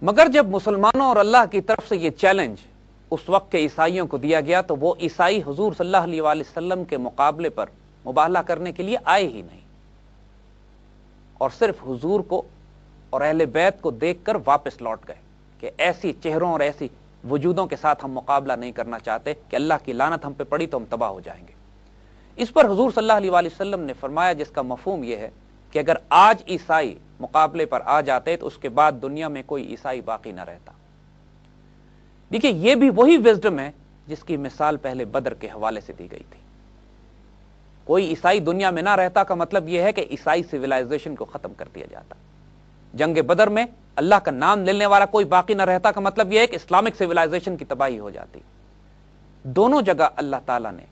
مگر جب مسلمانوں اور اللہ کی طرف سے یہ چیلنج اس وقت کے عیسائیوں کو دیا گیا تو وہ عیسائی حضور صلی اللہ علیہ وآلہ وسلم کے مقابلے پر مباہلہ کرنے کے لیے آئے ہی نہیں، اور صرف حضور کو اور اہل بیت کو دیکھ کر واپس لوٹ گئے کہ ایسی چہروں اور ایسی وجودوں کے ساتھ ہم مقابلہ نہیں کرنا چاہتے کہ اللہ کی لعنت ہم پہ پڑی تو ہم تباہ ہو جائیں گے۔ اس پر حضور صلی اللہ علیہ وآلہ وسلم نے فرمایا، جس کا مفہوم یہ ہے کہ اگر آج عیسائی مقابلے پر آ جاتے تو اس کے بعد دنیا میں کوئی عیسائی باقی نہ رہتا۔ دیکھیے، یہ بھی وہی وزڈم ہے جس کی مثال پہلے بدر کے حوالے سے دی گئی تھی۔ کوئی عیسائی دنیا میں نہ رہتا کا مطلب یہ ہے کہ عیسائی سویلائزیشن کو ختم کر دیا جاتا۔ جنگ بدر میں اللہ کا نام لینے والا کوئی باقی نہ رہتا کا مطلب یہ ہے کہ اسلامک سویلائزیشن کی تباہی ہو جاتی۔ دونوں جگہ اللہ تعالیٰ نے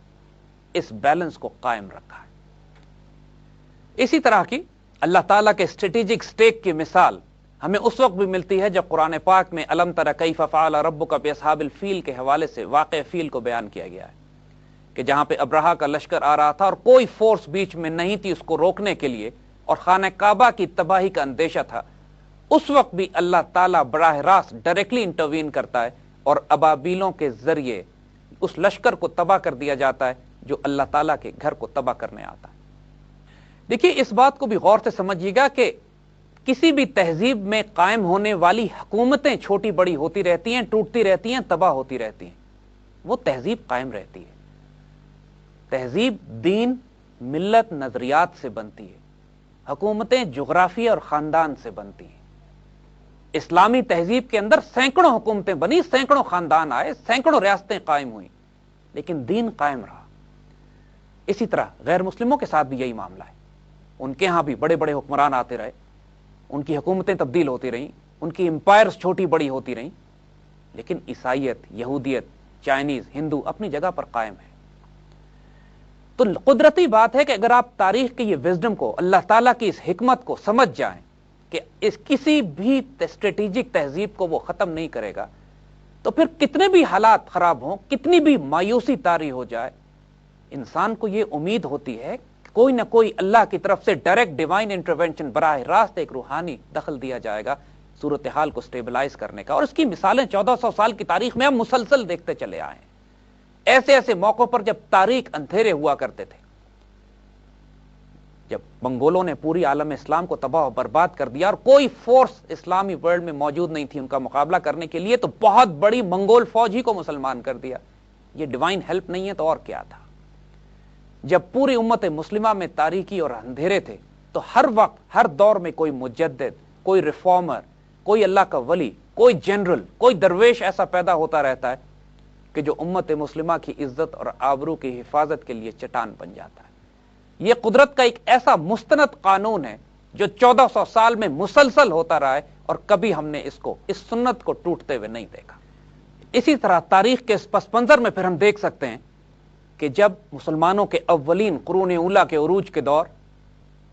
اس بیلنس کو قائم رکھا ہے۔ اسی طرح کی اللہ تعالیٰ کے اسٹریٹجک سٹیک کی مثال ہمیں اس وقت بھی ملتی ہے جب قرآن پاک میں الم تر کیف فعل ربک باصحاب الفیل کے حوالے سے واقع فیل کو بیان کیا گیا ہے کہ جہاں پہ ابرہہ کا لشکر آ رہا تھا اور کوئی فورس بیچ میں نہیں تھی اس کو روکنے کے لیے، اور خانہ کعبہ کی تباہی کا اندیشہ تھا، اس وقت بھی اللہ تعالیٰ براہ راست ڈائریکٹلی انٹروین کرتا ہے اور ابابیلوں کے ذریعے اس لشکر کو تباہ کر دیا جاتا ہے جو اللہ تعالیٰ کے گھر کو تباہ کرنے آتا ہے۔ دیکھیے، اس بات کو بھی غور سے سمجھیے گا کہ کسی بھی تہذیب میں قائم ہونے والی حکومتیں چھوٹی بڑی ہوتی رہتی ہیں، ٹوٹتی رہتی ہیں، تباہ ہوتی رہتی ہیں، وہ تہذیب قائم رہتی ہے۔ تہذیب دین، ملت، نظریات سے بنتی ہے، حکومتیں جغرافیہ اور خاندان سے بنتی ہیں۔ اسلامی تہذیب کے اندر سینکڑوں حکومتیں بنی، سینکڑوں خاندان آئے، سینکڑوں ریاستیں قائم ہوئیں، لیکن دین قائم رہا۔ اسی طرح غیر مسلموں کے ساتھ بھی یہی معاملہ ہے۔ ان کے ہاں بھی بڑے بڑے حکمران آتے رہے، ان کی حکومتیں تبدیل ہوتی رہیں، ان کی امپائرز چھوٹی بڑی ہوتی رہیں، لیکن عیسائیت، یہودیت، چائنیز، ہندو اپنی جگہ پر قائم ہے۔ تو قدرتی بات ہے کہ اگر آپ تاریخ کی یہ وزڈم کو، اللہ تعالیٰ کی اس حکمت کو سمجھ جائیں کہ اس کسی بھی اسٹریٹجک تہذیب کو وہ ختم نہیں کرے گا، تو پھر کتنے بھی حالات خراب ہوں، کتنی بھی مایوسی طاری ہو جائے، انسان کو یہ امید ہوتی ہے کہ کوئی نہ کوئی اللہ کی طرف سے ڈائریکٹ ڈیوائن انٹرونشن، براہ راست ایک روحانی دخل دیا جائے گا صورتحال کو سٹیبلائز کرنے کا۔ اور اس کی مثالیں 1400 سال کی تاریخ میں ہم مسلسل دیکھتے چلے آئے ہیں۔ ایسے ایسے موقعوں پر جب تاریخ اندھیرے ہوا کرتے تھے، جب منگولوں نے پوری عالم اسلام کو تباہ و برباد کر دیا اور کوئی فورس اسلامی ورلڈ میں موجود نہیں تھی ان کا مقابلہ کرنے کے لیے، تو بہت بڑی منگول فوج ہی کو مسلمان کر دیا۔ یہ ڈیوائن ہیلپ نہیں ہے تو اور کیا تھا؟ جب پوری امت مسلمہ میں تاریکی اور اندھیرے تھے تو ہر وقت، ہر دور میں کوئی مجدد، کوئی ریفارمر، کوئی اللہ کا ولی، کوئی جنرل، کوئی درویش ایسا پیدا ہوتا رہتا ہے کہ جو امت مسلمہ کی عزت اور آبرو کی حفاظت کے لیے چٹان بن جاتا ہے۔ یہ قدرت کا ایک ایسا مستند قانون ہے جو 1400 سال میں مسلسل ہوتا رہا ہے، اور کبھی ہم نے اس سنت کو ٹوٹتے ہوئے نہیں دیکھا۔ اسی طرح تاریخ کے اس پس منظر میں پھر ہم دیکھ سکتے ہیں کہ جب مسلمانوں کے اولین قرون اولیٰ کے عروج کے دور،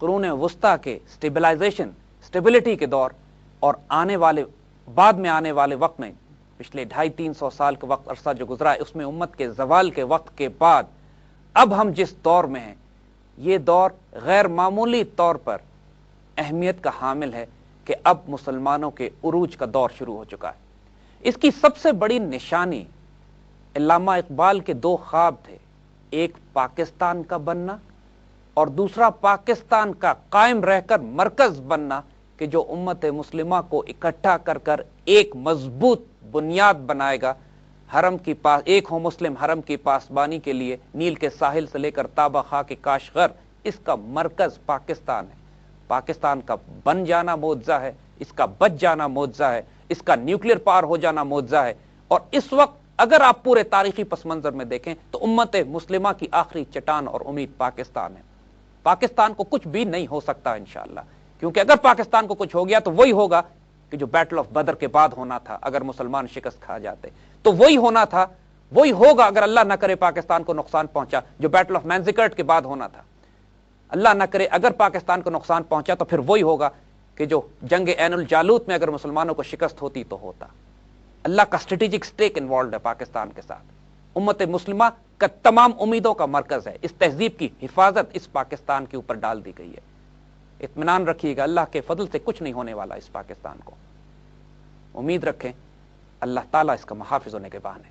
قرون وسطیٰ کے سٹیبلٹی کے دور، اور بعد میں آنے والے وقت میں پچھلے 250-300 سال کے وقت عرصہ جو گزرا ہے، اس میں امت کے زوال کے وقت کے بعد اب ہم جس دور میں ہیں، یہ دور غیر معمولی طور پر اہمیت کا حامل ہے کہ اب مسلمانوں کے عروج کا دور شروع ہو چکا ہے۔ اس کی سب سے بڑی نشانی علامہ اقبال کے 2 خواب تھے، ایک پاکستان کا بننا اور دوسرا پاکستان کا قائم رہ کر مرکز بننا، کہ جو امت مسلمہ کو اکٹھا کر کر ایک مضبوط بنیاد بنائے گا، حرم کی پاس ایک ہو مسلم حرم کی پاسبانی کے لیے نیل کے ساحل سے لے کر تابہ خاک کے کاشغر، اس کا مرکز پاکستان ہے۔ پاکستان کا بن جانا معجزہ ہے، اس کا بچ جانا معجزہ ہے، اس کا نیوکلیر پاور ہو جانا معجزہ ہے۔ اور اس وقت اگر آپ پورے تاریخی پس منظر میں دیکھیں تو امت مسلمہ کی آخری چٹان اور امید پاکستان ہے۔ پاکستان کو کچھ بھی نہیں ہو سکتا انشاءاللہ، کیونکہ اگر پاکستان کو کچھ ہو گیا تو وہی ہوگا کہ جو بیٹل آف بدر کے بعد ہونا تھا اگر مسلمان شکست کھا جاتے، تو وہی ہونا تھا، وہی ہوگا اگر اللہ نہ کرے پاکستان کو نقصان پہنچا جو بیٹل آف مینزیکرٹ کے بعد ہونا تھا۔ اللہ نہ کرے اگر پاکستان کو نقصان پہنچا تو پھر وہی ہوگا کہ جو جنگ عین الجالوت میں اگر مسلمانوں کو شکست ہوتی تو ہوتا۔ اللہ کا اسٹریٹجک سٹیک انوالوڈ ہے پاکستان کے ساتھ۔ امت مسلمہ کا تمام امیدوں کا مرکز ہے، اس تہذیب کی حفاظت اس پاکستان کے اوپر ڈال دی گئی ہے۔ اطمینان رکھیے گا، اللہ کے فضل سے کچھ نہیں ہونے والا اس پاکستان کو۔ امید رکھیں اللہ تعالیٰ اس کا محافظ ہونے کے بہانے